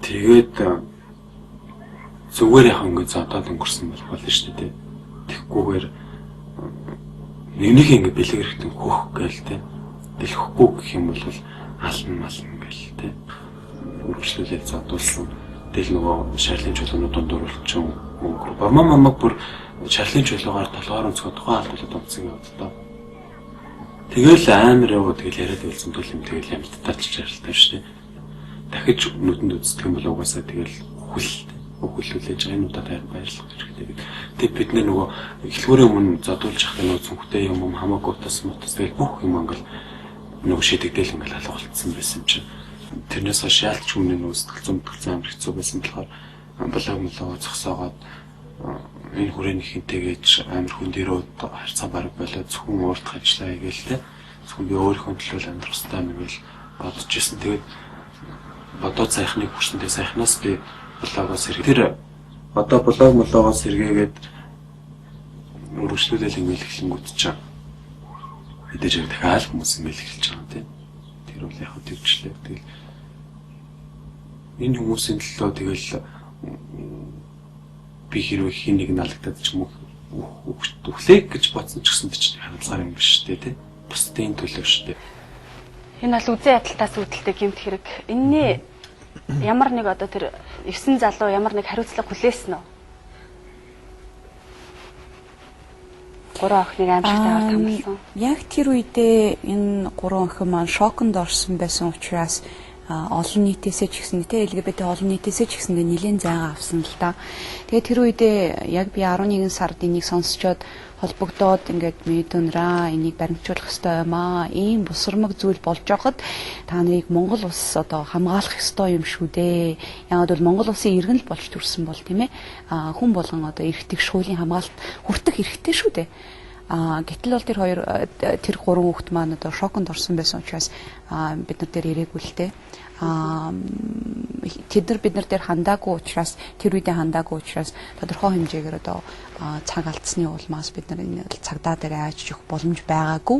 Тэгээд зүгээр яг ингэ зодоод өнгөрсөн бол болно шүү дээ. Тэгхгүйгээр нэгнийх ингэ бэлэг хэрэгтэй хөх гээл те. Дэлхэхгүй гэх юм бол ална гээл те. Үргэлжлүүлээд зодуулсан. Тэгэл нөгөө шарлын чулуунууд дундуур болчихсон өнгөр. Мамаг бүр шарлын чулуугаар толгоор өнцгөө тухайн алдуулаад унтсан явдаа. Тэгэл амар яваа тэгэл яриад байлсан тул юм тэгэл ямт тарч шарлтаа шүү дээ. Дахиж нүдэнд үздэг юм бол угаасаа тэгэл хөлүүлээж байгаа юмудаа баярлах хэрэгтэй. Тэг бид нөгөө эхлүүрээ өмнө зодуулж явах нөгөө зүнхтэй юм хамаагүй утас тэгэл бүх юм ангал нөгөө шидэгдэл ингээл алгуулсан байсан чинь тэрнээс хойш яалтч өмнө нөгөө сэтгэл зүйн амар хэцүү байсан болохоор болоо зогсоогоод энэ хүрээнийхэнтэй гэж амар хүн дээрөө харьцаа бараг болоо зөвхөн уурдах ажиллаа хийгээл те. Зөвхөн би өөрийнхөө төлөө амьдрах хэрэгтэй юм гэж бодож ирсэн. Тэгээд бодоод сайхныг хүчтэй сайхнаас би блогоос сэргээ. Тэр одоо блогоос сэргээгээд үргэлжлүүлэл ингээл эхлэнгүүт чинь хэдэж дахиад хүмүүс ингээл эхэлж байгаа тийм. Тэр бол яг төвчлээ. Тэгэл энэ хүмүүсийн төлөө тэгэл би хэрвээ хин нэг налагдаад ч юм уу өглөө гэж бодсон ч гэсэн чинь хандлаар юм биш үү те. Бусдын төлөө шүү дээ. Энэ бол үзэн ядалтаас үүдэлтэй гэмт хэрэг. Энэний ямар нэг одоо тэр 9 залуу ямар нэг хариуцлага хүлээсэн үү? 3 охиныг амжилтаар хамгаалсан. Яг тэр үедээ энэ 3 охин маань шоконд орсон байсан учраас олон нийтээсээ ч гэсэн LGBT олон нийтээсээ ч гэсэн нэлээд зайгаа авсан л та. Тэгээд тэр үедээ яг би 11 сард энийг сонсчоод холбогдоод ингээд мэдүнраа энийг баримтжуулах ёстой юм аа. Ийм бусрамг зүйл болж байхад та нарыг Монгол улс одоо хамгаалах ёстой юм шүү дээ. Яагаад бол Монгол улсын иргэн л болж төрсэн бол тийм ээ. Хүн болгон одоо эрхтэг шуулийн хамгаалалт хүртэх эрхтэй шүү дээ. Гэтэл бол тэр 3 хүүхэд маань одоо шоконд орсон байсан учраас бид нар дээр ирээгүй л дээ. Тэд нар бид нар дээр хандаагүй учраас тэр үедээ хандаагүй учраас тодорхой хэмжээгээр одоо цаг алдсны улмаас бид нар энэ цагдаа дээр айж өгөх боломж байгаагүй.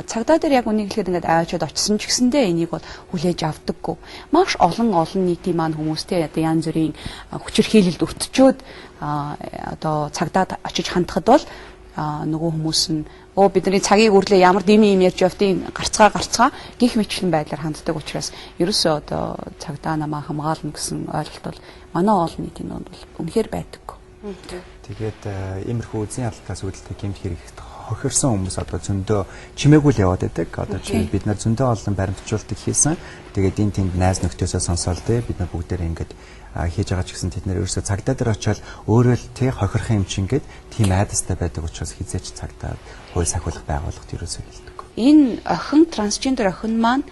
Цагдаа дээр яг үнийг хэлэхэд ингээд айчод очисон ч гэсэндээ энийг бол хүлээж авдаггүй. Маш олон нийтийн маань хүмүүстэй одоо янз бүрийн хүчирхийлэлд өтчөөд одоо цагдаад очиж хандхад бол нөгөө хүмүүс нь бидний цагийг үрлээ ямар дими юм ярьж явдیں۔ гарцгаа гих мэтлэн байдлаар ханддаг учраас ерөөсөө одоо цагдаа намаа хамгаална гэсэн ойлголт бол манай олон нийтийн донд бол үнэхээр байдаггүй. Тэгээд иймэрхүү үзэн ядалтаас үүдэлтэй гэмт хэрэгт хохирсон хүмүүс одоо зөндөө чимээгүй л яваад байдаг. Одоо чинь бид нар зөндөө олон баримтжуулалтыг хийсэн. Тэгээд энэ тэнд найз нөхдөсөө сонсоол дээ. Бид нар бүгдээрээ ингээд хийж байгаа ч гэсэн тэд нэр ерөөсөө цагдаа дээр очиод өөрөө л тий хохирох юм чинь ингээд тийм айдастай байдаг учраас хизээч цагдаа хууль сахиулах байгууллагт ерөөсөө хэлдэг. Энэ охин трансгендер охин маань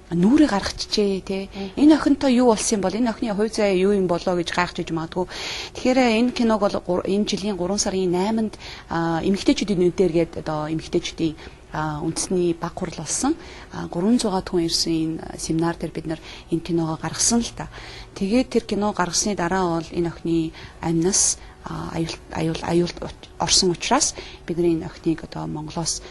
нүрээ гаргачихжээ тий. Энэ охинтой юу болсон бол энэ охины хувь заяа юу юм болоо гэж гайхаж магадгүй. Тэгэхээр энэ киног бол энэ жилийн 3 сарын 8-нд эмэгтэйчүүдийн нүдээр гээд одоо эмэгтэйчүүдийн үндэсний баг хурал болсон 300-аад хүн ирсэн энэ семинар дээр бид нар энэ киногоо гаргасан л та. Тэгээд тэр кино гаргасны дараа бол энэ охины амнаас аюул орсон учраас бид энэ охиныг одоо Монголоос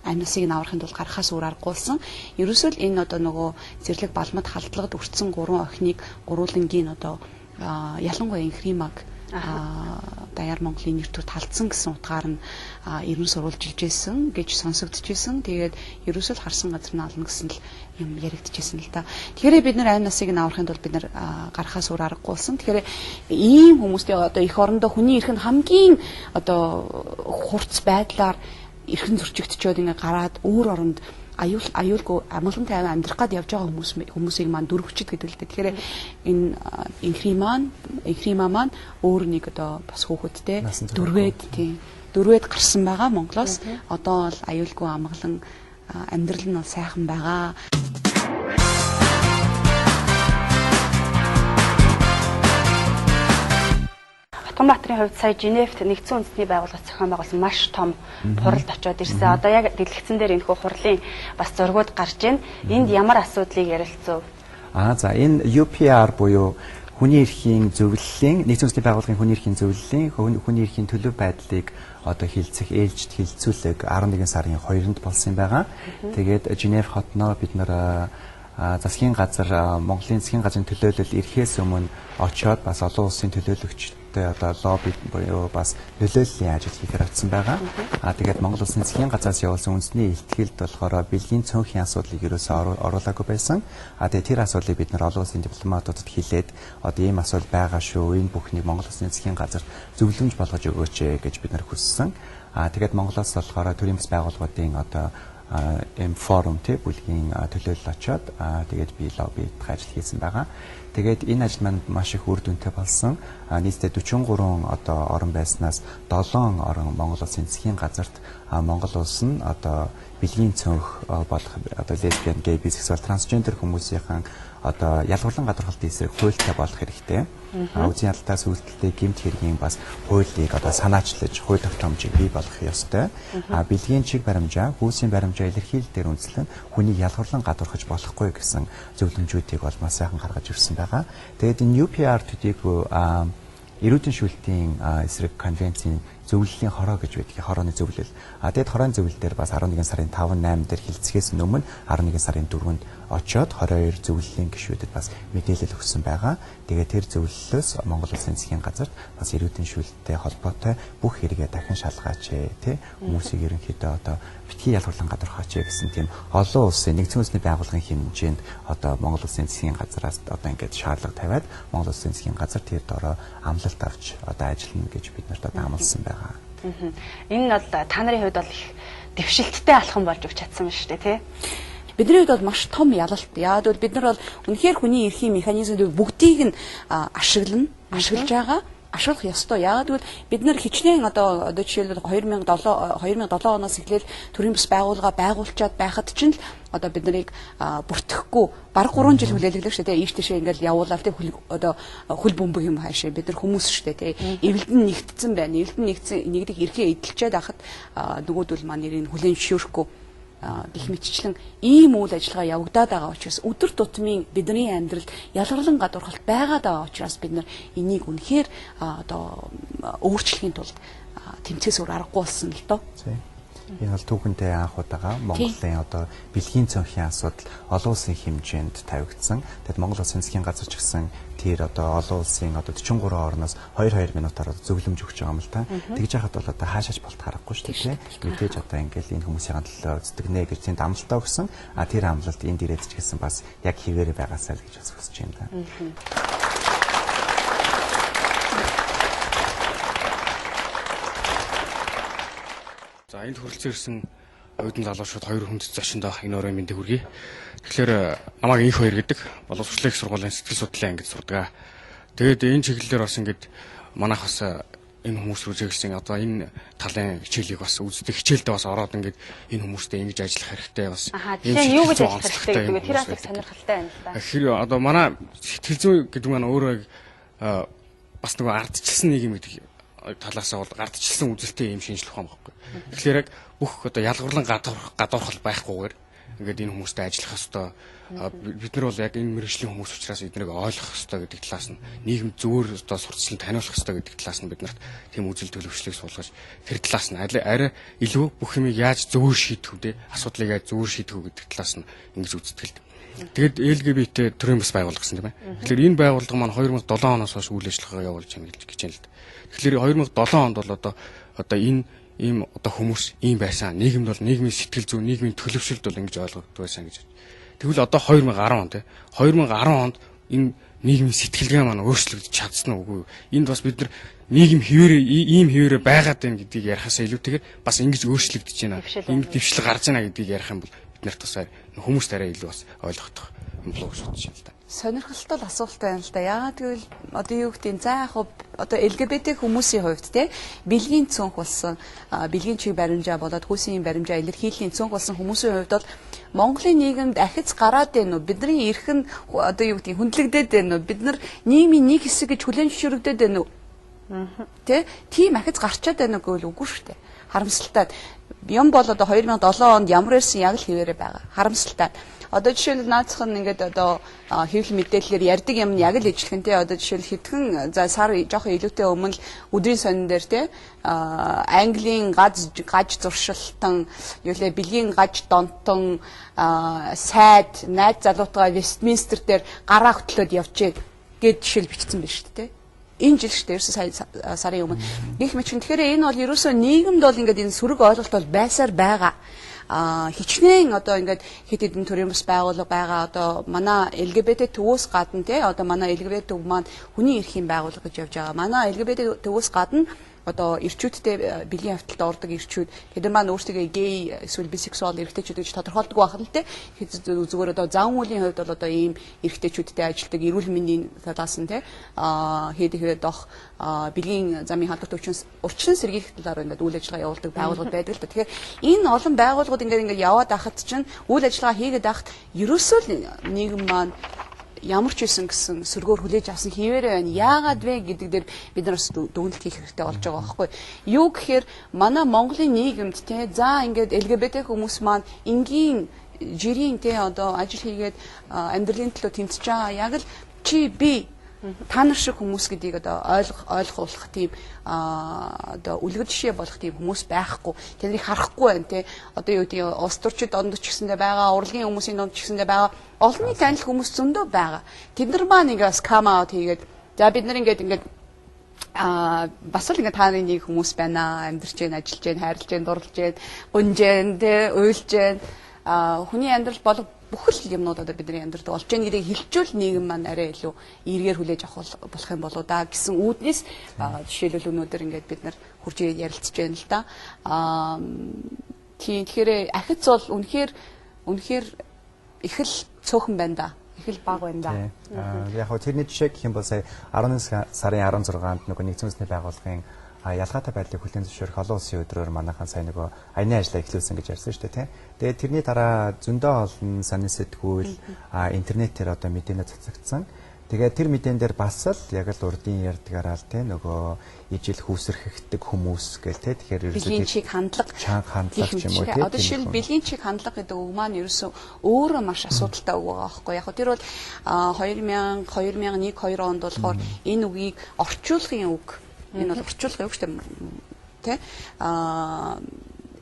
амнасыг аврахын тулд гарахаас өөр аргагуулсан. Ерөөсөө л энэ одоо нөгөө зэрлэг балмад халдлагад өртсөн 3 охиныг гурвуулангийн одоо ялангуяа инхримаг даяар Монголын нэр төр талцсан гэсэн утгаар нь ерөн сурвалжилж ирсэн гэж сонсогдчихсэн. Тэгээд ерөөсөө л харсан газар нь ална гэсэн л юм яригдчихсэн л та. Тэгэхээр бид нар айн насыг аврахын тулд бид нар гарахаас өөр аргагуулсан. Тэгэхээр ийм хүмүүстэй одоо эх орондоо хүний эрх нь хамгийн одоо хурц байдлаар эрхэн зөрчигдчихэд ингээ гараад өөр оронд аюулгүй амгалан тайван амьдрах гад явж байгаа хүмүүсийг маань дөрвчд гэдэг л дээ. Тэгэхээр энэ инхрима маань өөр нэг одоо бас хүүхэдтэй дөрвээд гарсан байгаа Монголоос. Одоо бол аюулгүй амгалан амьдрал нь сайхан байгаа. Батбаатарын хувьд сая Женевт нэгдсэн үндэсний байгууллага зохион байгуулсан маш том хуралд очиод ирсэн. Одоо яг дэлгэцэн дээр энэхүү хурлын бас зургууд гарч байна. Энд ямар асуудлыг ярилцв? За энэ UPR буюу хүний эрхийн зөвлөлийн нэгдсэн үндэсний байгууллагын хүний эрхийн зөвлөлийн хүний эрхийн төлөв байдлыг одоо хилцэх ээлжид хилцүүлэг 11 сарын 2-нд болсон байгаа. Тэгээд Женев хотноо бид нар засгийн газар Монголын засгийн газрын төлөөлөл ирэхээс өмнө очоод бас олон улсын төлөөлөгчтэй одоо лобби буюу бас нөлөөллийн ажил хийхээр авсан байгаа. Тэгээд Монгол улсын засгийн газраас явуулсан үндэсний илтгэлд болохоор бэлгийн цөөнхийн асуудлыг ерөөсөө оруулаагүй байсан. Тэгээд тэр асуудлыг бид нар олон улсын дипломатуудад хэлээд одоо ийм асуудал байгаа шүү. Энэ бүхнийг Монгол улсын засгийн газар зөвлөмж болгож өгөөч гэж бид нар хүссэн. Тэгээд Монголоос болохоор төрийн бас байгууллагуудын одоо эм форум тэ бүлгийн төлөөлөл очоод тэгээд би лоббид ажил хийсэн байгаа. Тэгээд энэ ажил маань маш их үр дүнтэй болсон. Нийтдээ 43 одоо орон байснаас 7 орон Монгол улсын засгийн газарт Монгол улс нь одоо бэлгийн цонх болох одоо лесбиан, гей, бисексуал, трансгендер хүмүүсийн одоо ялгарлан гадуурхалтын эсрэг хуультай болох хэрэгтэй. Үзийн ялтаас үйлдэлтэй гэмт хэргийн бас хуулийг одоо санаачлаж хууль тогтоомжийг бий болгох ёстой. Бэлгийн чиг баримжаа, хүйсийн баримжаа илэрхийлэл дээр үндэслэн хүнийг ялгарлан гадуурхаж болохгүй гэсэн зөвлөмжүүдийг бол маш сайхан гаргаж ирсэн байгаа. Тэгээд энэ UPR төдийгүй эрүүдэн шүүлтийн эсрэг конвенцийн зөвлөлийн хороо гэж байдаг. Хорооны зөвлөл. Тэгэд хорооны зөвлөл дээр бас 11 сарын 5, 8 дээр хилцгээс өмнө 11 сарын 4-нд очоод 22 зөвлөлийн гишүүдэд бас мэдээлэл өгсөн байгаа. Тэгээд тэр зөвлөлөөс Монгол улсын засгийн газарт бас эрүүдэн шүүлттэй холбоотой бүх хэрэгээ дахин шалгаач тий хүмүүсийг ерөнхийдөө одоо битгий ялгарлан гадуурхаач гэсэн тийм олон улсын нэгдсэн үндэсний байгууллагын хэмжээнд одоо Монгол улсын засгийн газараас одоо ингээд шаардлага тавиад Монгол улсын засгийн газар тэр дороо амлалт авч одоо ажиллана гэж бид нарт одоо амласан байгаа. Энэ нь бол та нарын хувьд бол их дэвшилттэй алхам болж өгч чадсан байна шүү дээ тий. Бидний хувьд бол маш том ялалт. Яагаад гэвэл бид нар бол үнэхээр хүний эрхийн механизмыг бүгдийг нь ашиглаж байгаа. Ашиглах ёстой. Яагаад гэвэл бид нар хичнээн одоо жишээлбэл 2007 оноос эхлээл төрийн бас байгууллага байгуулчаад байхад чинь л одоо бид нарыг бүртгэхгүй бараг 3 жил хүлээлгэлээ шүү дээ. Ийш тийшээ ингээл явуулаад тий одоо хөл бөмбөг юм хаашаа бид нар хүмүүс шүү дээ тий. Эвэлдэн нэгтсэн байна. Эвэлдэн нэгдэг эрхээ эдэлчээд байхад нөгөөдөл маань нэрийг хүлээн зөвшөөрөхгүй гэх мэтчлэн ийм үйл ажиллагаа явагдаад байгаа учраас өдөр тутмын бидний амьдралд ялгарлан гадуурхалт байгаад байгаа учраас бид нар энийг үнэхээр одоо өөрчлөхийн тулд тэмцээс өөр аргагүй болсон л доо. Энэ бол түүхэнтэй анх удаага Монголын одоо бэлгийн цонхийн асуудал олон улсын хэмжээнд тавигдсан. Тэгэд Монгол улсын засгийн газар ч гэсэн тэр одоо олон улсын одоо 43 орноос 2 минутаар зөвлөмж өгч байгаа юм л та. Тэгж яхад бол одоо хаашаач болт харахгүй шүү дээ. Мэдээж одоо ингээл энэ хүмүүсийн төлөө зүтгэнэ гэж тэнд амлалтаа өгсөн. Тэр амлалт энд ирээд ч гэсэн бас яг хിവэрэ байгаасаа л гэж хүсэж байна да. За энд хүрэлцэн ирсэн оюутан залуучууд 2 хүнд зочинд авах энэ өрөө мэндийг хүргэе. Тэгэхээр намайг инх 2 гэдэг боловсролын сургуулийн сэтгэл судлалын ангид сурдаг. Тэгээд энэ чиглэлээр бас ингээд манайх бас энэ хүмүүс рүү зэглэсэн одоо энэ талын хичээлийг бас үздэг хичээлдээ бас ороод ингээд энэ хүмүүстэй ингэж ажиллах хэрэгтэй бас. Тийм юу гэж ажиллах хэрэгтэй гэдэг тэр бас сонирхолтой байна л да. Тэгэхээр одоо манай сэтгэл зүй гэдэг маань өөрөө бас нөгөө ардчилсан нийгэм гэдэг талаас бол гардчилсан үзэлтэй юм шинжлэх ухаан баггүй. Тэгэхээр яг бүх одоо ялгарлан гадуурхал байхгүйгээр ингээд энэ хүмүүстэй ажиллах ёстой. Бид нар бол яг энэ мэргэжлийн хүмүүс учраас эднийг ойлгох ёстой гэдэг талаас нь нийгэм зөвөр одоо сурталчлан таниулах ёстой гэдэг талаас нь бид нарт тийм үзэл төлөвшлийг суулгаж тэр талаас нь арай илүү бүх юмыг яаж зөвөр шийдэх үү, асуудлыг яаж зөвөр шийдэх үү гэдэг талаас нь ингэж үздэг л. Тэгэд LGBT төрийн бас байгуулсан тийм ээ. Тэгэхээр энэ байгууллага маань 2007 оноос хойш үйл ажиллагаа явуулж байна гэж байна л. Тэгэхээр 2007 онд бол одоо энэ ийм одоо хүмүүс ийм байсан. Нийгэмд бол нийгмийн сэтгэл зүй, нийгмийн төлөвшөлт бол ингэж ойлгогддог байсан гэж. Тэгвэл одоо 2010 он тий. 2010 онд энэ нийгмийн сэтгэлгээ маань өөрчлөгдөж чадсан уу үгүй. Энд бас бид нар нийгэм ийм хിവэрэ байгаад байна гэдгийг ярихаас илүүтэйгээр бас ингэж өөрчлөгдөж байна. Ингэ дэвшил гарч байна гэдгийг ярих юм бол бид нарт бас хүмүүст арай илүү бас ойлгох юм болов уу гэж бодож байна л да. Сонирхолтой асуулт байна л да. Яагаад гэвэл одоо юу гэдэг нь за яг одоо LGBT хүмүүсийн хувьд те бэлгийн цонх болсон бэлгийн чиг баримжаа болоод хүйсийн баримжаа илэрхийллийн цонх болсон хүмүүсийн хувьд бол Монголын нийгэмд ахиц гараад байна уу? Бидний эрх нь одоо юу гэдэг хүндлэгдээд байна уу? Бид нар нийгмийн нэг хэсэг гэж хүлээн зөвшөөрөгдөд байна уу? Тэ тийм ахиц гарчаад байна уу гэвэл үгүй шүү дээ. Харамсалтай. Юм бол одоо 2007 онд ямар ирсэн яг л хിവэрэ байгаа. Харамсалтай. Одоо жишээл наацх нь ингээд одоо хэвлэл мэдээлэлээр ярьдаг юм яг л ижилхэн те одоо жишээл хэдхэн за сар жоохон илүүтэй өмнө л өдрийн сонин дээр те Английн гаж зуршилтан юу лээ бэлгийн гаж донтон сайд найз залуутгаа Вестминстер дээр гараа хөтлөөд явжээ гэд жишээл бичсэн байна шүү дээ. Энэ жил шүү дээ ерөөсөө сарын өмнө. Гэх мэт чинь тэгэхээр энэ бол ерөөсөө нийгэмд бол ингээд энэ сөрөг ойлголт бол байсаар байгаа. Хичнээн одоо ингээд хэд хэдэн төрлийн бас байгууллага байгаа. Одоо манай LGBT төвөөс гадна те одоо манай LGBT төв маань хүний эрхийн байгууллага гэж явж байгаа. Манай LGBT төвөөс гадна одоо ирчүүдтэй бэлгийн хавталд ордог ирчүүд тэд маань өөрсдөө гей эсвэл бисексуал эрэгтэйчүүд гэж тодорхойлдог байх нь те зүгээр одоо зан үйлийн хувьд бол одоо ийм эрэгтэйчүүдтэй ажилдаг эрүүл мэндийн талаас нь те хэд ихэд дох бэлгийн замын халдварт урьдчилан сэргийлэх талаар ингээд үйл ажиллагаа явуулдаг байгууллагууд байдаг л да. Тэгэхээр энэ олон байгууллагууд ингээд яваад байхад чинь үйл ажиллагаа хийгээд байхад ерөөсөө нийгэм маань ямар ч байсан гэсэн сөргөөр хүлээж авсан хിവэрэ байна. Яагаад вэ гэдэг дээр бид нараас дүгнэлт хийх хэрэгтэй болж байгаа байхгүй. Юу гэхээр манай Монголын нийгэмд те за ингээд LGBT хүмүүс маань энгийн жирийн те одоо ажил хийгээд амьдралын төлөө тэмцэж байгаа. Яг л чи би та нар шиг хүмүүс гэдгийг одоо ойлгох тийм одоо үлгэр жишээ болох тийм хүмүүс байхгүй. Тэднийг харахгүй байна те. Одоо юу гэдэг улс төрчид ондч гэсэндээ байгаа, урлагийн хүмүүсийн донд ч гэсэндээ байгаа. Олонний танил хүмүүс зөндөө байгаа. Тэд нар маань ингээс come out хийгээд за бид нар ингээд бас л ингээд та нарын нэг хүмүүс байна. Амьдарч гэн, ажиллаж гэн, хайрлаж гэн, дурлаж гэн, гунж гэн, те уйлж гэн. Хүний амьдрал болго бүхэл юмнууд одоо бидний амьдралд болж байгаа гэдгийг хэлжүүл нийгэм маань арай илүү эргээр хүлээж авах болох юм болоо да гэсэн үүднээс жишээлбэл өнөөдөр ингээд бид нар хурж ярилцж байна л да. Тэгэхээр ахиц бол үнэхээр их л цөөхөн байна да. Их л бага байна да. Яг хөө тэрний жишээ гэх юм бол сая 11 сарын 16-нд нөгөө нэгдсэн үндэсний байгууллагын ялгаатай байдлыг хүлээн зөвшөөрөх олон улсын өдрөөр манайхан сая нөгөө аяны ажлаа эхлүүлсэн гэж ярьсан шүү дээ тийм. Тэгээд тэрний дараа зөндөө олон сонин сэтгүүл интернетээр одоо мэдээнэ цацагдсан. Тэгээд тэр мэдэн дээр бас л яг л урдын ярьдгаараа л тийм нөгөө ижил хүүсэрхэгдэг хүмүүс гэл тийм. Тэгэхээр бэлгийн чиг хандлага ч юм уу тийм. Одоо жишээл бэлгийн чиг хандлага гэдэг үг маань ерөөсөө өөрөө маш асуудалтай үг байгаа байхгүй. Яг тэр бол 2001 2 онд болохоор энэ үгийг орчуулгын үг. Энэ бол орчуулгын үг шүү дээ. Тэ?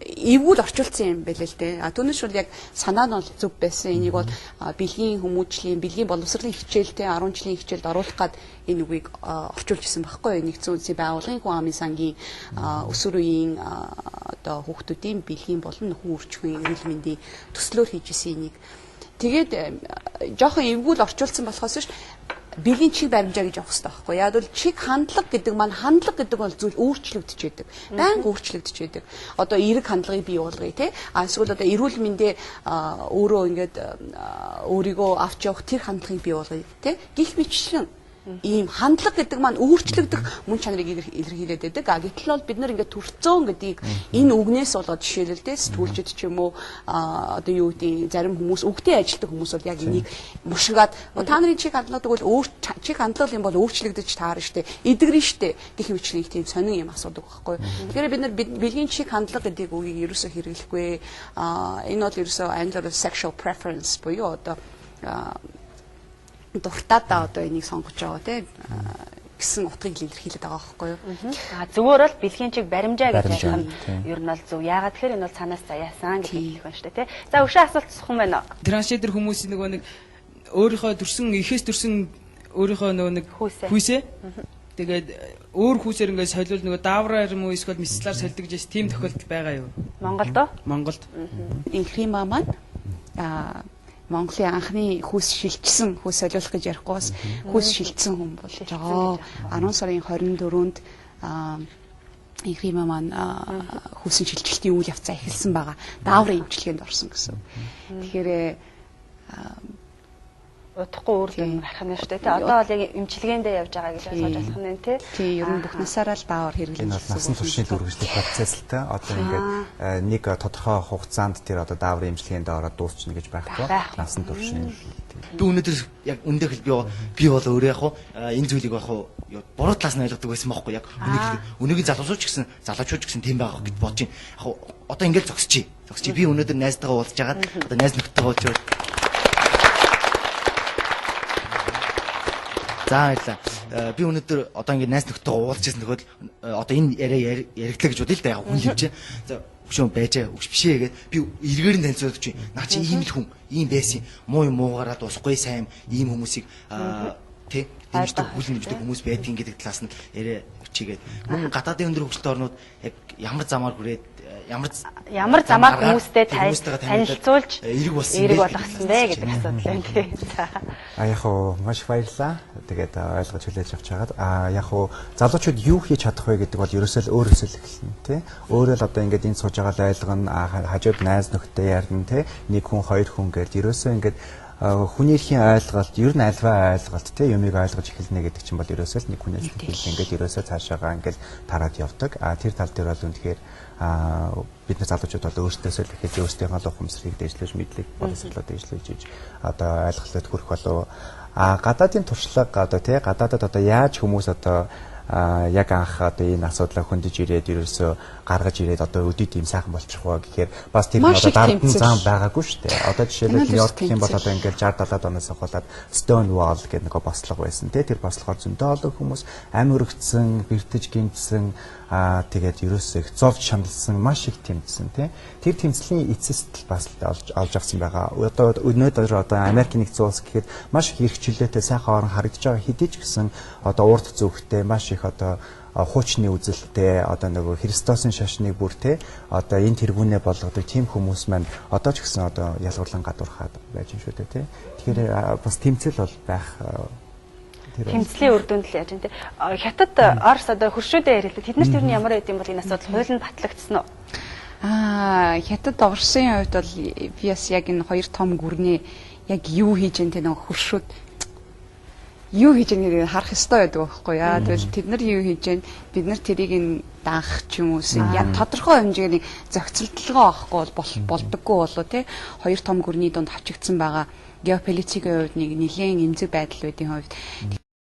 Эвгүй орчуулсан юм байл л дээ. Түүнээс бол яг санаа нь бол зөв байсан. Энийг бол бэлгийн хүмүүжлийн, бэлгийн боловсролын хичээлтэй 10 жилийн хичээлд оруулах гад энэ үгийг орчуулж исэн байхгүй. Нэгдсэн үндэсний байгууллагын хүн амын сангийн өсвөр үеийн одоо хүүхдүүдийн бэлгийн болон нөхөн үржихийн эрүүл мэндийн төслөөр хийж исэн энийг. Тэгээд жоохон эвгүй л орчуулсан болохоос ш бэлгийн чиг баримжаа гэж явах хэрэгтэй байхгүй. Яг бол чиг хандлага гэдэг маань хандлага гэдэг бол зүйл өөрчлөгдөж байдаг. Байнга өөрчлөгдөж байдаг. Одоо эерэг хандлагыг бий болгоё те. Эсвэл одоо эрүүл мэндэ өөрөө ингээд өөрийгөө авч явах тэр хандлагыг бий болгоё те. Гэх мэтлэн ийм хандлага гэдэг маань өөрчлөгдөх мөн чанарыг илэрхийлээд байдаг. Гэтэл бол бид нар ингээд төрцөөн гэдгийг энэ үгнээс болоод жишээлбэл сэтгүүлчид ч юм уу одоо юу гэдэг зарим хүмүүс үгтэй ажилтдаг хүмүүс бол яг энийг мушгаад та нарын чиг хандлага тэгвэл чиг хандлага юм бол өөрчлөгдөж таарна штэ. Эдгэрнэ штэ. Гэх мэтлэн тийм сонин юм асуудаг байхгүй. Тэгэхээр бид нар бэлгийн чиг хандлага гэдэг үгийг ерөөсөө хэрэглэхгүй. Энэ бол ерөөсөө англиар sexual preference буюу одоо дуртаадаа одоо энийг сонгож байгаа тийм гэсэн утгыг илэрхийлээд байгаа байхгүй юу. Зүгээр бол бэлгийн чиг баримжаа гэж ярих нь ер нь бол зөв. Яагаад тэгэхээр энэ бол цаанаас заяасан гэж хэлэх байна шүү дээ тийм. За өшөө асуулт сухсан байна уу? Трансгендер хүмүүсийн нөгөө нэг өөрийнхөө төрсэн эхээс төрсэн өөрийнхөө нөгөө нэг хүүсээ тэгээд өөр хүүсээр ингээд солиул нөгөө даавраар юм уу эсвэл мислаар солидог гэж тийм тохиолдол байгаа юу? Монголд уу? Монголд. Инхрима маань Монголын анхны хүүс шилжсэн хүүс солиулах гэж ярихгүй бас хүүс шилжсэн хүн болж байгаа. 10 сарын 24-нд Инхрима маань хүүсийн шилжилтийн үйл явцаа эхэлсэн байгаа. Дааврын эмчилгээнд орсон гэсэн. Тэгэхээр удахгүй үр дүн гарах нь шүү дээ. Одоо бол яг эмчилгээндээ явж байгаа гэж ойлгож болох нь тий. Тий, ер нь бүх насаараа л даавар хэрэглэж байна. Насан туршийн үргэлжлэх процесс л та. Одоо ингээд нэг тодорхой хугацаанд тэр одоо дааврын эмчилгээнд ороод дуусчихна гэж байхгүй. Насан туршийн. Би өнөөдөр яг үндэ хэл би бол өөрөө яг энэ зүйлийг яг буруу талаас нь ойлгодог байсан байхгүй яг өнөөгийн залуучууд ч гэсэн залуучууд ч гэсэн тийм байгаа гэж бодож байна. Яг одоо ингээд зогсчихъя. Би өнөөдөр найзтайгаа уулзж агаад одоо найз нөхдөйгөө За баярлалаа. Би өнөөдөр одоо ингээд найз нөхдөд уулзж ирсэн тохиол одоо энэ яриа яриглаа гэж бодъё л да яг хүн хэлж. За хөшөө байжаа үгш бишээ гээд би эргээр нь танилцуулдаг чинь наа чи ийм л хүн ийм байсан муу юм муугараад усгүй сайн ийм хүмүүсийг тий дэмждэг хүлэн дэмждэг хүмүүс байдгийн гэдэг талаас нь яриа чигээд мөн гадаадын өндөр хөгжилтэй орнууд яг ямар замаар хүрээд ямар замаар хүмүүстэй танилцуулж эерэг болгосон бэ гэдэг асуудал байна тий. Яг уу маш баярлалаа. Тэгээд ойлгож хүлээж авч байгаад яг уу залуучууд юу хийж чадах вэ гэдэг бол ерөөсөө өөрөөсөө л эхэлнэ тий. Өөрөө л одоо ингээд энд сууж байгаа л ойлгоно хажууд найз нөхдөд ярина тий. Нэг хүн хоёр хүн гэж ерөөсөө ингээд хүний эрхийн ойлголт, ер нь альва ойлголт тий юмыг ойлгож эхэлнэ гэдэг чинь бол ерөөсөө л нэг хүнээс хэлсэн ингээд ерөөсөө цаашаагаа ингээд тараад явдаг. Тэр тал дээр бол үнэхээр бид нар залуучууд бол өөрсдөөсөө л ихэж өөрсдийнхөө л ухамсарыг дэвшлэж мэдлэг боловсролоо дэвшлэж иж одоо ойлголтод хүрэх болов гадаадын туршлага одоо тий гадаадад одоо яаж хүмүүс одоо яг анх одоо энэ асуудлаа хөндөж ирээд ерөөсөө гаргаж ирээд одоо өдөрт ийм сайхан болчих вэ гэхээр бас тийм одоо дарамт зам байгаагүй шүү дээ. Одоо жишээлбэл Нью-Йорк гэх юм бол одоо ингээл 60-70 оноос хаваад Stonewall гэх нэг бослого байсан тий. Тэр бослогоор зөндөө олон хүмүүс ам өргөцсөн, бэртэж гинцсэн тэгээд ерөөсөө их зовж шаналсан маш их тэмцсэн тий. Тэр тэмцлийн эцэст бас олж авсан байгаа. Одоо өнөөдөр одоо Америкийн нэгдсэн улс гэхэд маш их эрхчлөлттэй сайхан орон харагдаж байгаа хэдий ч гэсэн одоо урд зүгтээ маш их одоо хуучны үзэлтэй одоо нөгөө Христосын шашныг бүр те одоо энэ тэргүүнээ болгодог тийм хүмүүс маань одоо ч гэсэн одоо ялгуурлан гадуурхаад байж юм шүү дээ те. Тэгэхээр бас тэмцэл бол байх тэмцлийн үр дүнд л яаж юм те. Хятад Орос одоо хөршөөдөө ярилдаг. Тэд нар тэр нь ямар байд юм бол энэ асуудал хуулинд батлагдсан уу? Хятад Оросын хувьд бол би бас яг энэ хоёр том гүрний яг юу хийж энэ нэг хөршөөд юу хийж байгааг харах ёстой байдаг байхгүй яа. Тэгвэл тэд нар юу хийж байна? Бид нар тэрийг н даах ч юм уу яг тодорхой хэмжээний зохицолтолгоо авахгүй болдоггүй болоо тий. Хоёр том гүрний дунд авчигдсан байгаа геополитикийн хувьд нэг нэлээд эмзэг байдал байдгийн хувьд